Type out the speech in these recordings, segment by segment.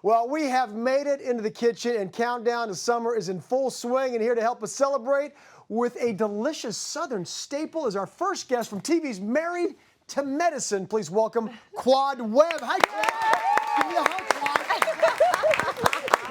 Well, we have made it into the kitchen, and countdown to summer is in full swing, and here to help us celebrate with a delicious Southern staple is our first guest from TV's Married to Medicine. Please welcome Webb. Hi, Quad. Give me a hug, Quad.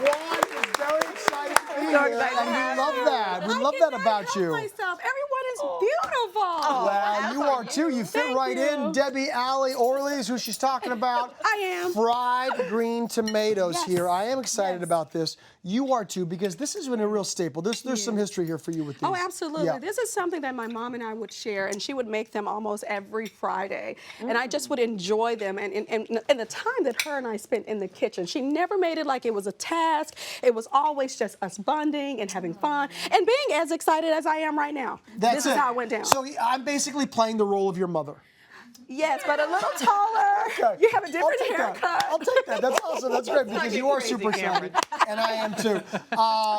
Quad is very excited to be here, and we love that. We love that about you. Myself. Everyone is beautiful. Well, you are too. You fit right in. Debbie, Allie, Orly is who she's talking about. I am. Fried green tomatoes here. I am excited about this. You are too, because this has been a real staple. There's some history here for you with these. Oh, absolutely. Yeah. This is something that my mom and I would share, and she would make them almost every Friday. And I just would enjoy them. And the time that her and I spent in the kitchen, she never made it like it was a task. It was always just us bonding and having fun and being as excited as I am right now. This is how it went down. So I'm basically playing the role of your mother. Yes, but a little taller. Okay. You have a different haircut. I'll take that. That's awesome. That's great because you are super excited, and I am too.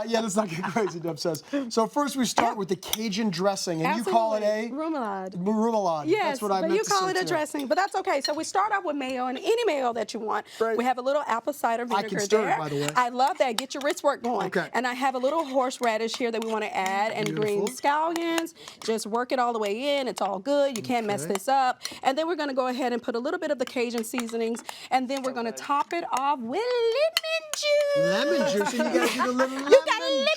Yeah, let's not get crazy, Deb says. So first we start with the Cajun dressing, and you call it a Remoulade. Remoulade. Yes, that's what I meant but you to call say it a too. dressing, but that's okay. So we start off with mayo, and any mayo that you want. Right. We have a little apple cider vinegar I can stir there. it, by the way. I love that. Get your wrist work going. Okay. And I have a little horseradish here that we want to add, and green scallions. Just work it all the way in. It's all good. You can't mess this up. And then we're going to go ahead and put a little bit of the Cajun seasonings, and then we're going to top it off with lemon juice. Lemon juice, and you got to do the lemon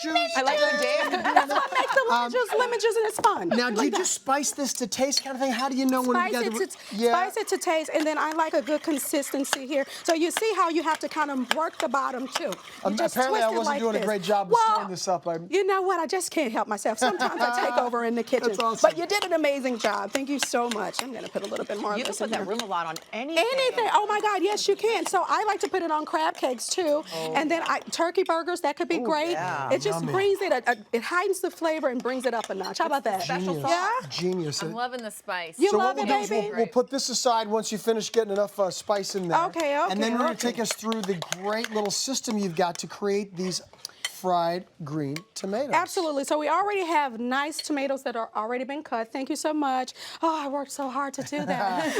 juice. I like the dance. That's what makes the lemon juice, and it's fun. Now, do you just spice this to taste kind of thing? How do you know when you got to... Spice it to taste, and then I like a good consistency here. So you see how you have to kind of work the bottom, too. Apparently, I wasn't doing a great job of stirring this up. You know what? I just can't help myself. Sometimes I take over in the kitchen. That's awesome. But you did an amazing job. Thank you so much. I'm going to put a little bit more of this in You can put that Remoulade on anything. Anything. Oh, my God. Yes, you can. So I like to put it on crab cakes, too. And then turkey burgers, that could be great. Yeah. It just brings it, it heightens the flavor and brings it up a notch. How about that? Special sauce. Yeah? Genius. I'm loving the spice. You So love what it, we'll do is baby? we'll put this aside once you finish getting enough spice in there. Okay, And then we're going to okay. take us through the great little system you've got to create these fried green tomatoes. Absolutely. So we already have nice tomatoes that are already been cut. Tk you so much. Oh, I worked so hard to do that.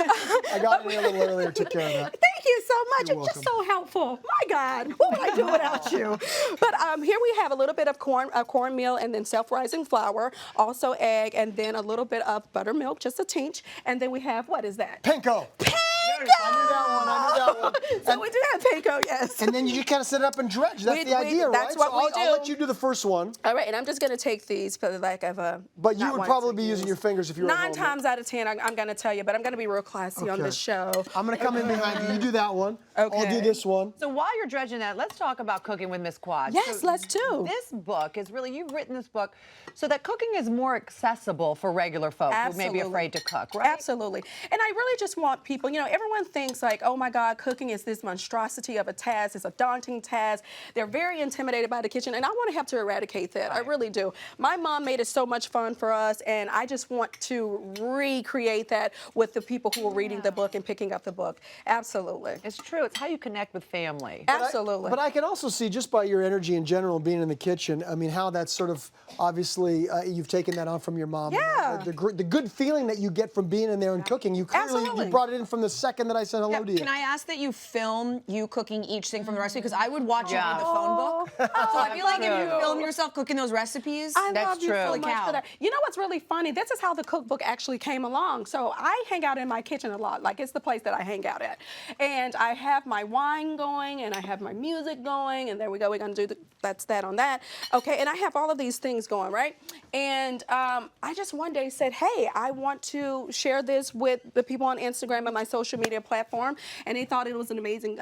I got it a little earlier, took care of that. Thank you so much. You're You're just so helpful. My God, what would I do without you? But here we have a little bit of cornmeal and then self-rising flour, also egg, and then a little bit of buttermilk, just a tinge. And then we have, what is that? Panko. I knew that one. So we do have panko, yes. And then you just kind of set it up and dredge. That's the idea, right? That's what we do. I'll let you do the first one. All right, and I'm just going to take these for the lack of a... But you would probably be using your fingers if you were at home. 9 times out of 10, I'm going to tell you, but I'm going to be real classy on this show. I'm going to come in behind you. You do that one. Okay. I'll do this one. So while you're dredging that, let's talk about cooking with Miss Quad. Yes, So let's do. This book is really, you've written this book so that cooking is more accessible for regular folks who may be afraid to cook, right? Absolutely. And I really just want people, you know, everyone thinks like, oh my God, cooking is this monstrosity of a task. It's a daunting task. They're very intimidated by the kitchen, and I want to help to eradicate that. I really do. My mom made it so much fun for us, and I just want to recreate that with the people who are reading the book and picking up the book. Absolutely. It's true. It's how you connect with family. Absolutely. But I can also see, just by your energy in general, being in the kitchen, I mean, how that's sort of, obviously, you've taken that on from your mom. Yeah. The good feeling that you get from being in there and cooking, you clearly you brought it in from the second that I said hello to you. Can I ask that you film you cooking each thing from the recipe? Because I would watch it in the phone book. So I feel like if you film yourself cooking those recipes, I love you so Holy much cow. for that. You know what's really funny? This is how the cookbook actually came along. So I hang out in my kitchen a lot. Like, it's the place that I hang out at. And I have my wine going, and I have my music going, and there we go. We're going to do that's that on that. Okay, and I have all of these things going, right? And I just one day said, hey, I want to share this with the people on Instagram and my social media platform. And they thought it was an amazing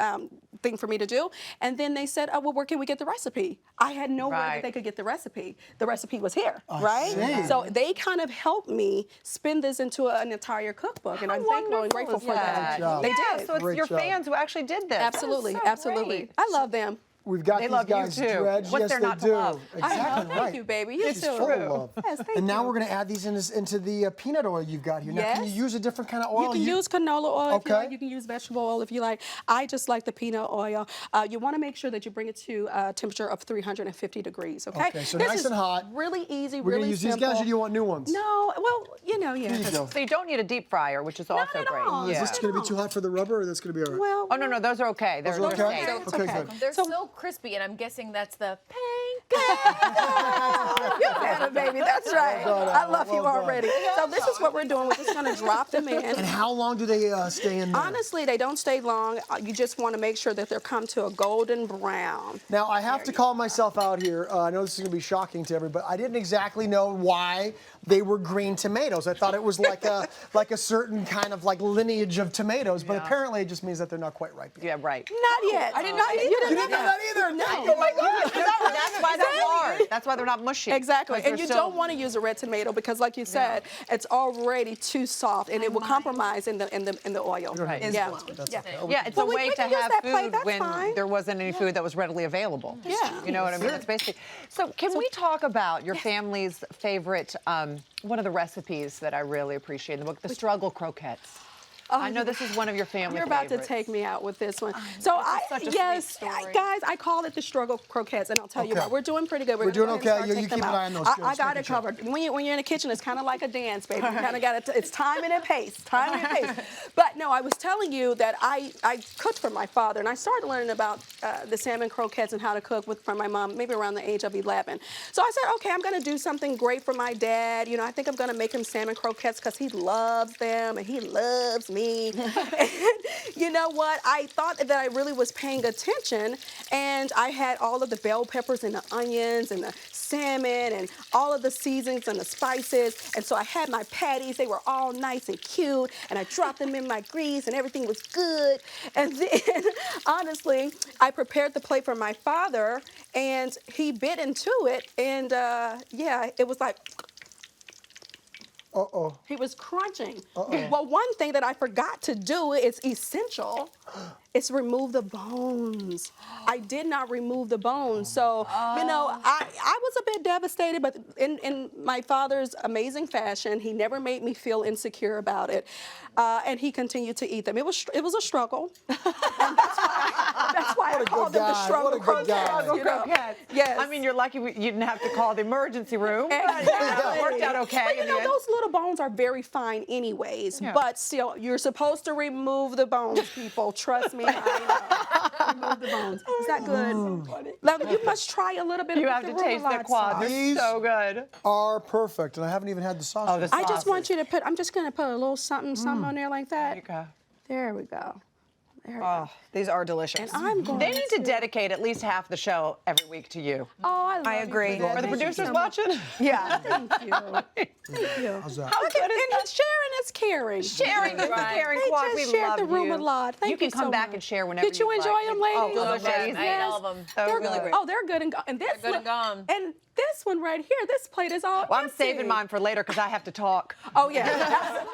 thing for me to do. And then they said, oh, well, where can we get the recipe? I had no way that they could get the recipe. The recipe was here, right? see. So they kind of helped me spin this into an entire cookbook, and I'm thankful and grateful for that. Good job. They Yeah, did. so it's Great your job. fans who actually did this. Absolutely, That is so absolutely. great. I love them. We've got They these love you guys too. dredged. What's yes, there they not to do. love? Exactly I know. right. Thank you, baby. You It's too. full of love. Yes, thank and now you. we're going to add these into the peanut oil you've got here. Now, can you Yes. use a different kind of oil? You can use canola oil if you Okay. like. You can use vegetable oil if you like. I just like the peanut oil. You want to make sure that you bring it to a temperature of 350 degrees, okay? Okay, so this nice is and hot. really easy, We're really going to use simple. these guys, or do you want new ones? No, well, yeah. Here you go. So you don't need a deep fryer, which is also at great. all. Is Yeah. this going to be too hot for the rubber, or that's going to be all right? Well, Oh, no, those are okay. They're Those are okay? safe. It's Okay, okay. good. They're So- so crispy, and I'm guessing that's the You better, baby. That's right. done, I love you well done. already. So this is what we're doing. We're just going to drop them in. And how long do they stay in there? Honestly, they don't stay long. You just want to make sure that they're come to a golden brown. Now, I have to call myself out here. I know this is going to be shocking to everybody. I didn't exactly know why they were green tomatoes. I thought it was like a certain kind of like lineage of tomatoes, but apparently it just means that they're not quite ripe yet. Yeah, right. Not yet. I didn't know. You didn't know that either? No. Oh my God. That's why they're hard. That's why they're not mushy. Exactly. 'Cause And they're you so- don't want to use a red tomato because, like you said, it's already too soft and it will compromise in the oil. Right. Yeah. That's Yeah. okay. Yeah, it's Well, a we way can to use have that plate, food that's when fine. there wasn't any food that was readily available. Yeah. You know what I mean? It's basically. So can we talk about your family's favorite, one of the recipes that I really appreciate in the book, the struggle croquettes? I know this is one of your family You're about favorites. to take me out with this one. So such a sweet yes, story. Guys, I call it the struggle croquettes, and I'll tell you Okay. what, we're doing pretty good. We're gonna doing go ahead and okay. start You taking keep them an out. eye on those I skills, got making it sure. covered. When you're in the kitchen, it's kind of like a dance, baby. You kind of got it's timing and pace, timing and pace. But no, I was telling you that I cooked for my father, and I started learning about the salmon croquettes and how to cook from my mom, maybe around the age of 11. So I said, okay, I'm going to do something great for my dad. You know, I think I'm going to make him salmon croquettes because he loves them and he loves me. And you know what? I thought that I really was paying attention, and I had all of the bell peppers and the onions and the salmon and all of the seasonings and the spices. And so I had my patties. They were all nice and cute, and I dropped them in my grease, and everything was good. And then, honestly, I prepared the plate for my father, and he bit into it, and yeah, it was like, Uh-oh. he was crunching. Well, one thing that I forgot to do is essential. It's remove the bones. I did not remove the bones. So, you know, I was a bit devastated, but in my father's amazing fashion, he never made me feel insecure about it. And he continued to eat them. It was a struggle. And that's why I called them the guy. struggle What a good guy. croquettes, you know? Croquettes. Yes. I mean, you're lucky you didn't have to call the emergency room. But, Exactly. it worked out okay. But you in the know, end. those little bones are very fine anyways. Yeah. But still, you're supposed to remove the bones, people. Trust me, I know. Remove the bones. Is that good? Now, you must try a little bit You of have the to taste the remoulade quad. sauce. They're These so good. are perfect, and I haven't even had the sauce. Oh, yet. the I just want sausage. you to put, I'm just going to put a little something on there like that. There you go. There we go. There we go. Oh, these are delicious. And I'm going They need to dedicate at least half the show every week to you. Oh, I love I you agree. for that. Are the Thank you producers so much. watching? Yeah. Thank you. Thank you. How's that? Look at, and sharing is caring. Sharing is the caring They quad. just We shared love the you. Remoulade. Thank You can come so back much. and share whenever Did you you'd enjoy like. them, ladies? Oh, Delicious. delicious. I ate all of them. They're really good. great. Oh, they're good and gone. And this They're good and gone. And this one right here, this plate is all Well, I'm empty. saving mine for later because I have to talk. Oh yeah.